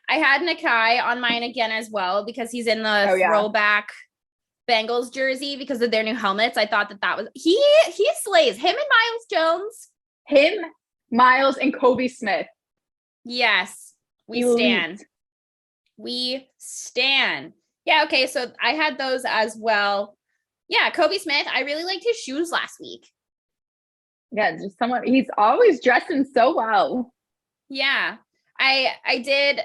I had Nakai on mine again as well because he's in the throwback Bengals jersey because of their new helmets. I thought that was he slays. Him and Miles Jones.
Him, Miles, and Kobe Smith.
Yes, we stand. We stand. Yeah, okay, so I had those as well. Yeah, Kobe Smith, I really liked his shoes last week.
Yeah, just someone, he's always dressing so well.
Yeah, I did.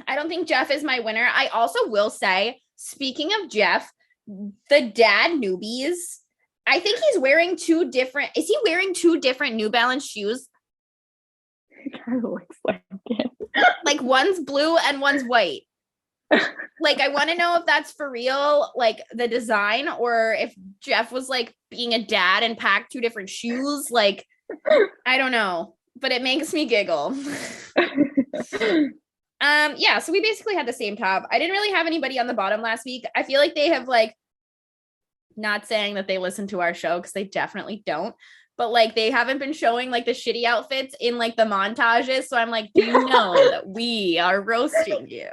I don't think Jeff is my winner. I also will say, speaking of Jeff, the dad newbies, I think he's wearing is he wearing two different New Balance shoes?
It kind of looks like it.
Like one's blue and one's white. Like, I want to know if that's for real, like the design, or if Jeff was like being a dad and packed two different shoes. Like, I don't know, but it makes me giggle. Yeah, so we basically had the same top. I didn't really have anybody on the bottom last week. I feel like they have like, not saying that they listen to our show because they definitely don't, but like they haven't been showing like the shitty outfits in like the montages. So I'm like, do you know that we are roasting you?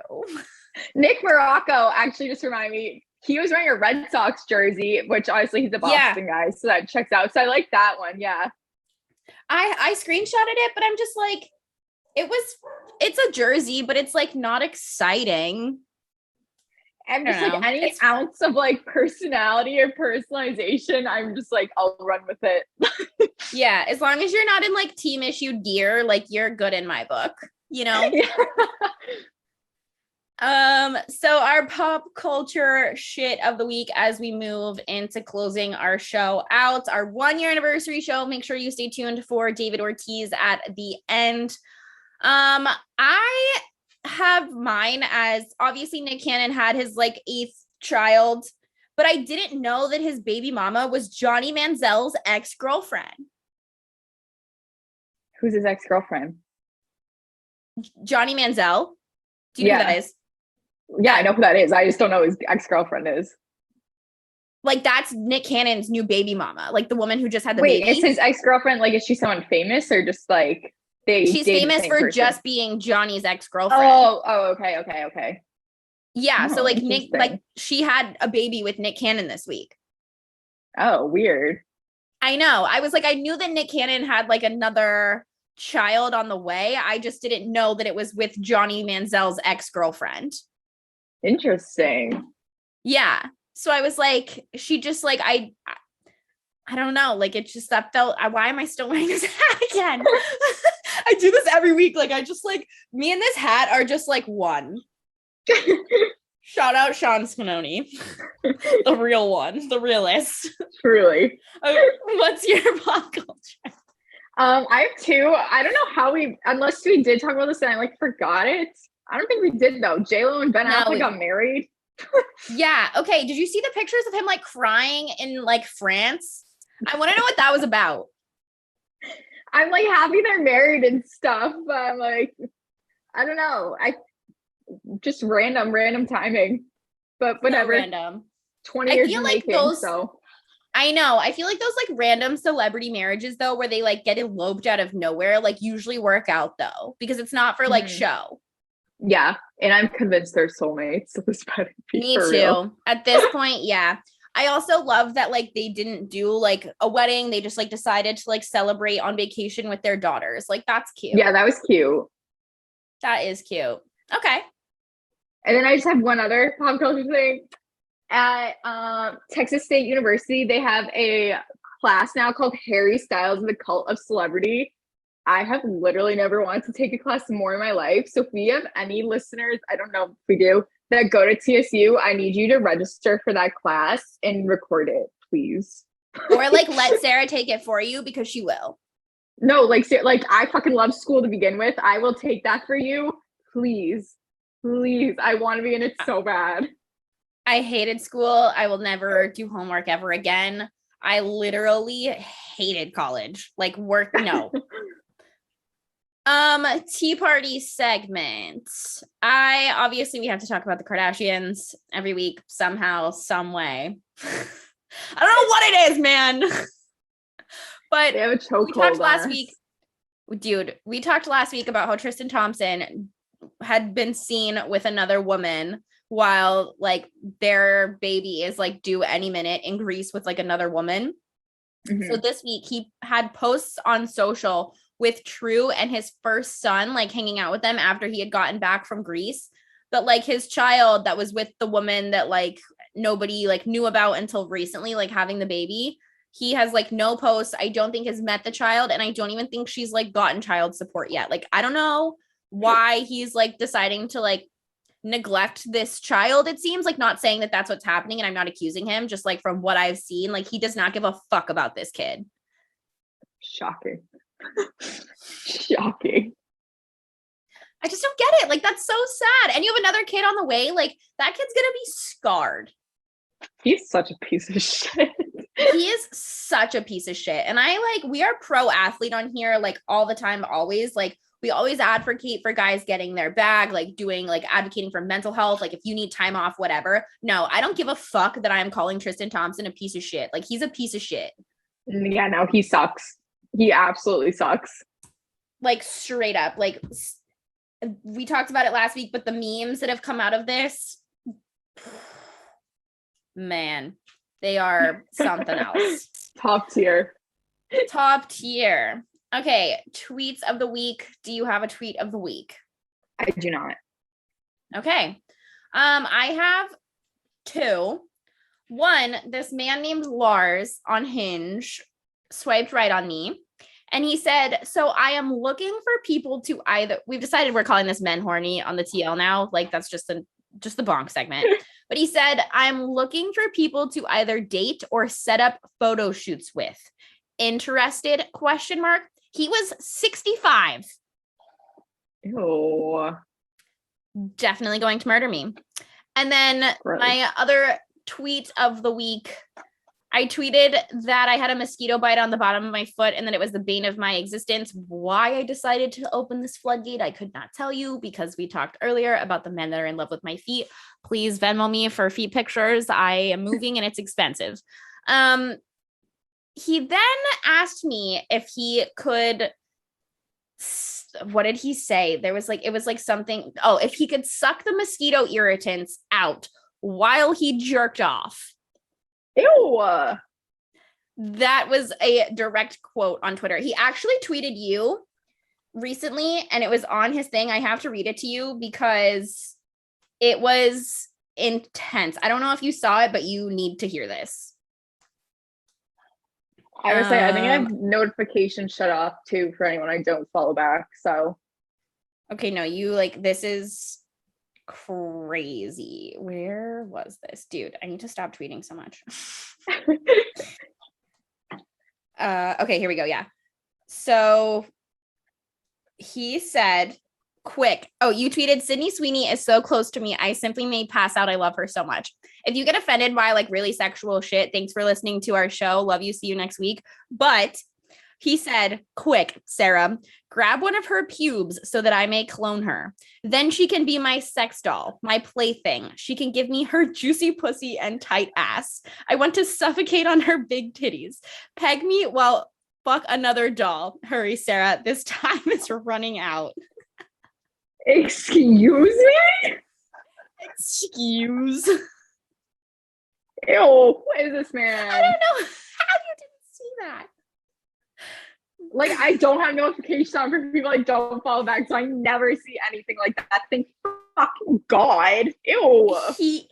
Nick Morocco actually just reminded me, he was wearing a Red Sox jersey, which obviously he's a Boston guy, so that checks out. So I like that one. Yeah.
I screenshotted it, but I'm just like, it's a jersey, but it's like not exciting.
I'm just like any ounce of like personality or personalization, I'm just like, I'll run with it.
Yeah, as long as you're not in like team issued gear, like you're good in my book, you know? So our pop culture shit of the week as we move into closing our show out, our 1 year anniversary show. Make sure you stay tuned for David Ortiz at the end. I have mine as obviously Nick Cannon had his like 8th child, but I didn't know that his baby mama was Johnny Manziel's ex-girlfriend.
Who's his ex-girlfriend?
Johnny Manziel. Do you know who that is?
Yeah, I know who that is. I just don't know who his ex-girlfriend is.
Like, that's Nick Cannon's new baby mama, like the woman who just had the baby.
Wait, is his ex-girlfriend, like, is she someone famous or just like
she's famous for just being Johnny's ex-girlfriend?
Oh, okay.
Yeah, so like Nick, like she had a baby with Nick Cannon this week.
Oh, weird.
I know. I was like, I knew that Nick Cannon had like another child on the way. I just didn't know that it was with Johnny Manziel's ex-girlfriend.
Interesting.
Yeah. So I was like, she just like, I don't know. Like, it just, that felt, why am I still wearing this hat again? I do this every week. Like, I just like, me and this hat are just like one. Shout out Sean Spinoni. The real one, the realist.
Truly.
What's your pop culture?
I have two. I don't know how unless we did talk about this and I like forgot it. I don't think we did though. J-Lo and Ben Affleck got married.
Yeah. Okay. Did you see the pictures of him like crying in like France? I want to know what that was about.
I'm like happy they're married and stuff, but I'm like, I don't know. Just random timing, but whatever.
So random.
20 years in making, so.
I know. I feel like those like random celebrity marriages though, where they like get eloped out of nowhere, like usually work out though, because it's not for like show.
Yeah. And I'm convinced they're soulmates. So this better be
Me too.
Real.
At this point, yeah. I also love that like they didn't do like a wedding. They just like decided to like celebrate on vacation with their daughters. Like that's cute.
Yeah, that was cute.
That is cute. Okay.
And then I just have one other pop culture thing. At Texas State University, they have a class now called Harry Styles and the Cult of Celebrity. I have literally never wanted to take a class more in my life. So if we have any listeners, I don't know if we do, that go to TSU, I need you to register for that class and record it, please.
Or like let Sarah take it for you because she will.
No, like I fucking love school to begin with. I will take that for you. Please. I want to be in it so bad.
I hated school. I will never do homework ever again. I literally hated college. Like work, no. Tea party segment. We have to talk about the Kardashians every week somehow, some way. I don't know what it is, man. But
they have a chokehold.
We talked last week about how Tristan Thompson had been seen with another woman while like their baby is like due any minute in Greece with like another woman. Mm-hmm. So this week he had posts on social with True and his first son, like hanging out with them after he had gotten back from Greece. But like his child that was with the woman that like nobody like knew about until recently, like having the baby, he has like no posts. I don't think has met the child. And I don't even think she's like gotten child support yet. Like, I don't know why he's like deciding to like neglect this child. It seems like, not saying that that's what's happening. And I'm not accusing him, just like from what I've seen, like he does not give a fuck about this kid.
Shocking. Shocking.
I just don't get it. Like, that's so sad. And you have another kid on the way. Like, that kid's gonna be scarred.
He's such a piece of shit.
He is such a piece of shit. And we are pro athlete on here, like all the time, always. Like, we always advocate for guys getting their bag, like doing, like advocating for mental health. Like if you need time off, whatever. No, I don't give a fuck that I'm calling Tristan Thompson a piece of shit. Like, he's a piece of shit.
Yeah, no, he sucks. He absolutely sucks.
Like straight up. Like we talked about it last week, but the memes that have come out of this, man, they are something else.
Top tier.
Top tier. Okay, tweets of the week. Do you have a tweet of the week?
I do not.
Okay. I have two. One, this man named Lars on Hinge swiped right on me. And he said, so I am looking for people to either, we've decided we're calling this men horny on the TL now. Like that's just the bonk segment. But he said, I'm looking for people to either date or set up photo shoots with. Interested? ? He was 65.
Ew.
Definitely going to murder me. And then my other tweet of the week, I tweeted that I had a mosquito bite on the bottom of my foot and that it was the bane of my existence. Why I decided to open this floodgate, I could not tell you, because we talked earlier about the men that are in love with my feet. Please Venmo me for feet pictures. I am moving and it's expensive. He then asked me if he could, what did he say? There was like, it was like something, if he could suck the mosquito irritants out while he jerked off.
Ew.
That was a direct quote on Twitter. He actually tweeted you recently and it was on his thing. I have to read it to you because it was intense. I don't know if you saw it, but you need to hear this.
I would say I think I have notifications shut off too for anyone I don't follow back. So
okay, no, you like, this is crazy. Where was this? Dude, I need to stop tweeting so much. Okay, here we go. Yeah. So he said, quick. Oh, you tweeted, Sydney Sweeney is so close to me. I simply may pass out. I love her so much. If you get offended by like really sexual shit, thanks for listening to our show. Love you. See you next week. But he said, quick, Sarah, grab one of her pubes so that I may clone her. Then she can be my sex doll, my plaything. She can give me her juicy pussy and tight ass. I want to suffocate on her big titties. Peg me while fuck another doll. Hurry, Sarah. This time is running out.
Excuse me?
Excuse.
Ew, what is this, man?
I don't know how you didn't see that.
Like, I don't have notifications on for people I don't follow back, so I never see anything like that. Thank fucking God. Ew.
He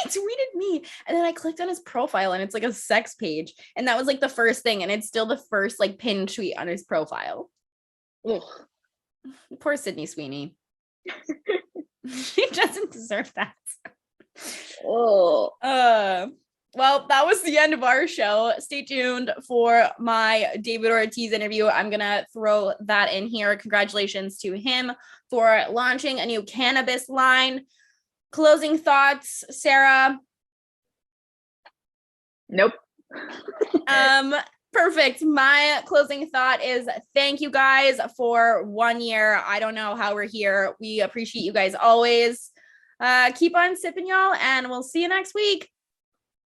tweeted me, and then I clicked on his profile, and it's like a sex page, and that was like the first thing, and it's still the first like pinned tweet on his profile.
Ugh.
Poor Sydney Sweeney. She doesn't deserve that.
Oh.
Well, that was the end of our show. Stay tuned for my David Ortiz interview. I'm going to throw that in here. Congratulations to him for launching a new cannabis line. Closing thoughts, Sarah?
Nope.
Perfect. My closing thought is thank you guys for 1 year. I don't know how we're here. We appreciate you guys always. Keep on sipping, y'all, and we'll see you next week.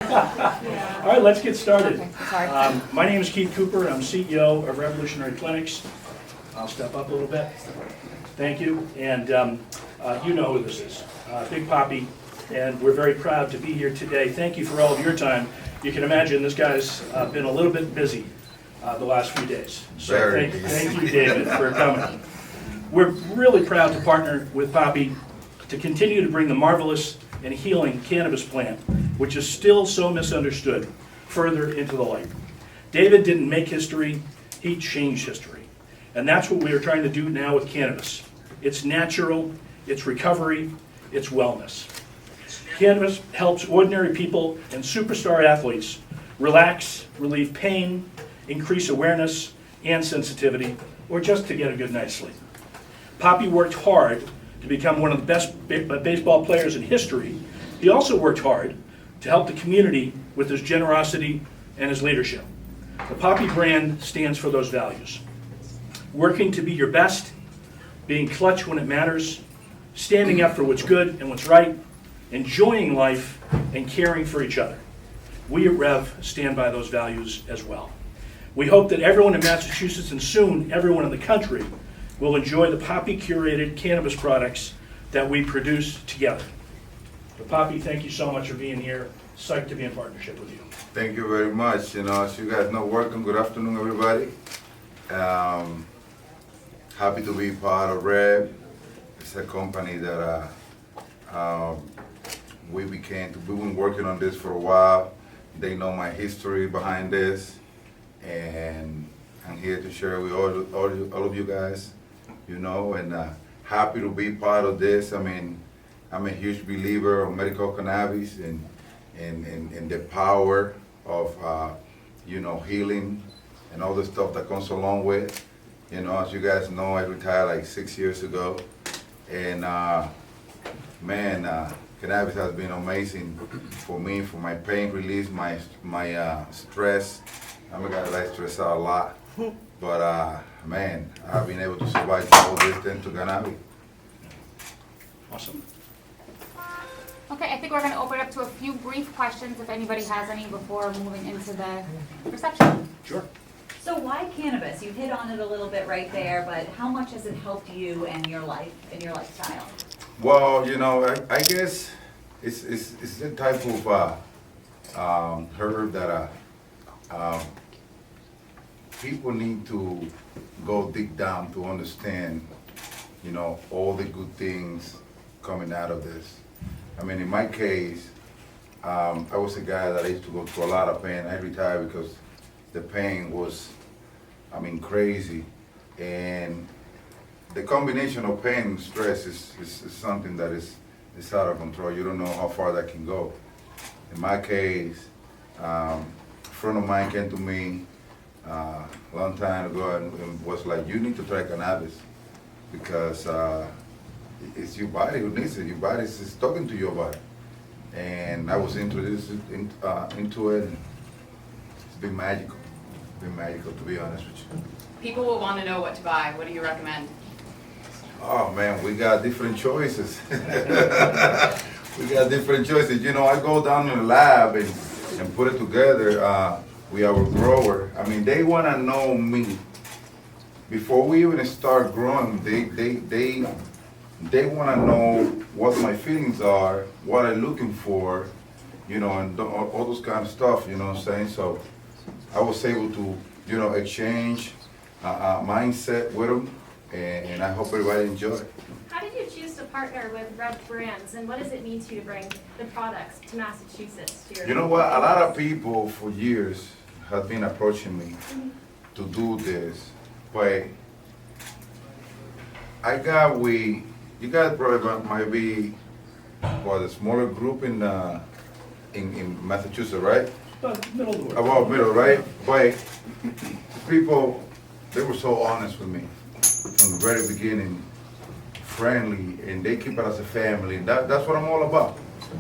All right, let's get started.
Okay,
My name is Keith Cooper, and I'm CEO of Revolutionary Clinics. I'll step up a little bit. Thank you. And you know who this is, Big Papi, and we're very proud to be here today. Thank you for all of your time. You can imagine this guy's been a little bit busy the last few days. So thank you, David, for coming. We're really proud to partner with Papi to continue to bring the marvelous and healing cannabis plant, which is still so misunderstood, further into the light. David didn't make history, he changed history. And that's what we are trying to do now with cannabis. It's natural, it's recovery, it's wellness. Cannabis helps ordinary people and superstar athletes relax, relieve pain, increase awareness and sensitivity, or just to get a good night's sleep. Papi worked hard to become one of the best baseball players in history. He also worked hard to help the community with his generosity and his leadership. The Papi brand stands for those values. Working to be your best, being clutch when it matters, standing up for what's good and what's right, enjoying life, and caring for each other. We at Rev stand by those values as well. We hope that everyone in Massachusetts and soon everyone in the country will enjoy the Papi curated cannabis products that we produce together. So Papi, thank you so much for being here. Psyched to be in partnership with you.
Thank you very much. As you guys know, welcome. Good afternoon, everybody. Happy to be part of Rev. It's a company that we've been working on this for a while. They know my history behind this, and I'm here to share with all of you guys, and happy to be part of this. I mean, I'm a huge believer of medical cannabis and the power of, healing and all the stuff that comes along with. As you guys know, I retired like 6 years ago, and cannabis has been amazing for me, for my pain release, my stress. I'm a guy that likes stress out a lot, but I've been able to survive the whole distance to cannabis.
Awesome.
Okay, I think we're going to open up to a few brief questions if anybody has any before moving into the reception.
Sure.
So why cannabis? You hit on it a little bit right there, but how much has it helped you and your life and your lifestyle?
Well, I guess it's the type of herb that people need to go dig down to understand, all the good things coming out of this. I mean, in my case, I was a guy that used to go through a lot of pain. I retired because the pain was, crazy. And the combination of pain and stress is something that is out of control. You don't know how far that can go. In my case, a friend of mine came to me a long time ago and was like, you need to try cannabis because it's your body who needs it. Your body is talking to your body. And I was introduced into it, and it's been magical. It's been magical, to be honest with you.
People will want to know what to buy. What do you recommend?
Oh man, we got different choices. We got different choices. I go down in the lab and put it together with our grower. They want to know me. Before we even start growing, they want to know what my feelings are, what I'm looking for, and all those kind of stuff, you know what I'm saying? So I was able to, exchange mindset with them, and I hope everybody enjoy it.
How did you choose to partner with Rev Brands, and what does it mean to you to bring the products to Massachusetts?
You know what? A lot of people for years have been approaching me to do this, but you guys probably might be a smaller group in Massachusetts, right?
About middle.
About middle, right? But people, they were so honest with me from the very beginning, friendly, and they keep it as a family. And that's what I'm all about.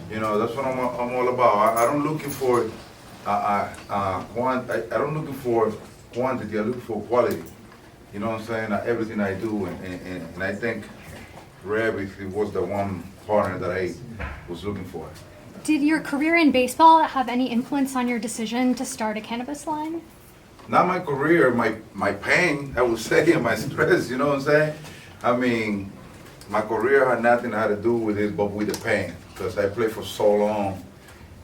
That's what I'm all about. I'm looking for I don't looking for quantity, I look for quality. You know what I'm saying? Everything I do, and I think Rev was the one partner that I was looking for.
Did your career in baseball have any influence on your decision to start a cannabis line?
Not my career, my pain, I would say, and my stress, you know what I'm saying? I mean, my career had nothing had to do with it but with the pain, because I played for so long,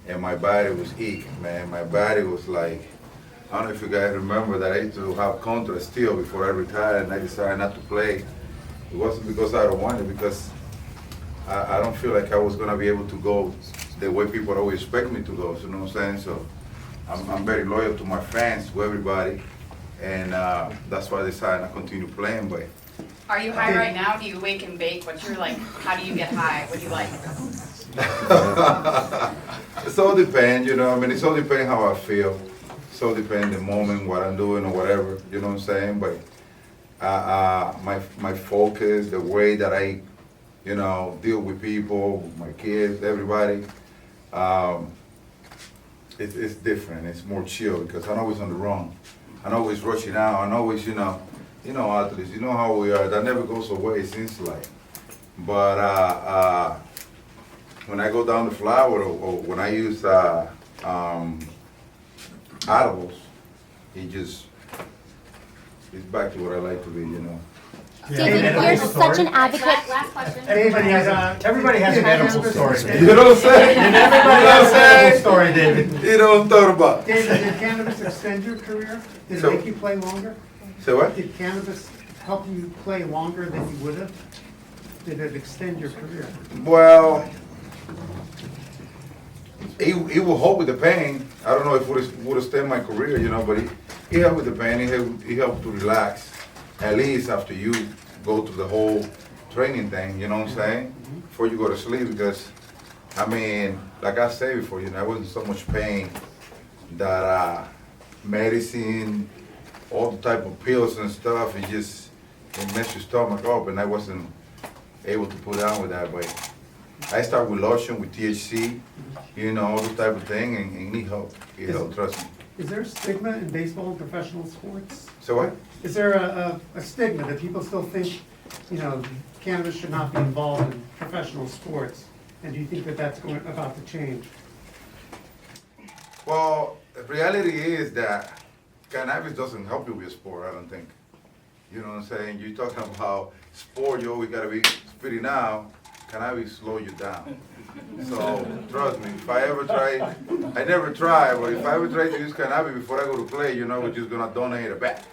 and my body was aching, man. My body was like, I don't know if you guys remember that I used to have contrast still before I retired, and I decided not to play. It wasn't because I don't want it, because I don't feel like I was gonna be able to go the way people always expect me to go, you know what I'm saying? So I'm very loyal to my fans, to everybody, and that's why I decided not to continue playing. But
Are you high right now? Do you wake and bake? What's your like, how do you get high? What do you like?
it all depends, you know. I mean, it all depends how I feel. It all depends the moment, what I'm doing or whatever, you know what I'm saying? But my focus, the way that I, you know, deal with people, with my kids, everybody, it's different. It's more chill because I'm always on the run. I'm always rushing out. I'm always, you know, athletes. You know how we are. That never goes away. It seems like. But when I go down the flower or when I use edibles, it's back to what I like to be. You know.
David, you're such an advocate.
Last question.
Everybody has an edible story.
You know what I'm saying?
Everybody has an edible story, David.
You know what I'm talking about.
David, did cannabis extend your career? Did it
So-
make you play longer?
So what?
Did cannabis help you play longer than you would have? Did it extend your career?
Well, it will help with the pain. I don't know if it would extend my career, you know, but it helped with the pain. It helped to relax, at least after you go through the whole training thing, you know what I'm saying? Before you go to sleep, because, I mean, like I said before, you know, I wasn't so much pain that medicine, all the type of pills and stuff, it messed your stomach up, and I wasn't able to put down with that. But I start with lotion, with THC, you know, all those type of thing, and it helped. It helped, trust me.
Is there stigma in baseball and professional sports?
So what?
Is there a stigma that people still think, you know, cannabis should not be involved in professional sports? And do you think that that's about to change?
Well, the reality is that cannabis doesn't help you with sport, I don't think. You know what I'm saying? You're talking about sport, you always gotta be spitting out. Cannabis slow you down. So, trust me, if I ever try, I never try, but if I ever try to use cannabis before I go to play, you know, we're just gonna donate it back.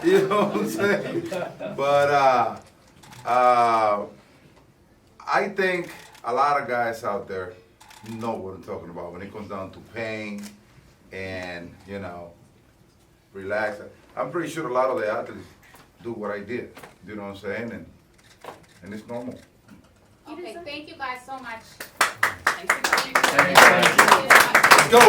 You know what I'm saying? But, I think a lot of guys out there know what I'm talking about when it comes down to pain and, you know, relax. I'm pretty sure a lot of the athletes do what I did, you know what I'm saying? And it's normal.
Okay, thank you guys so much.
Thanks for coming.
Let's go.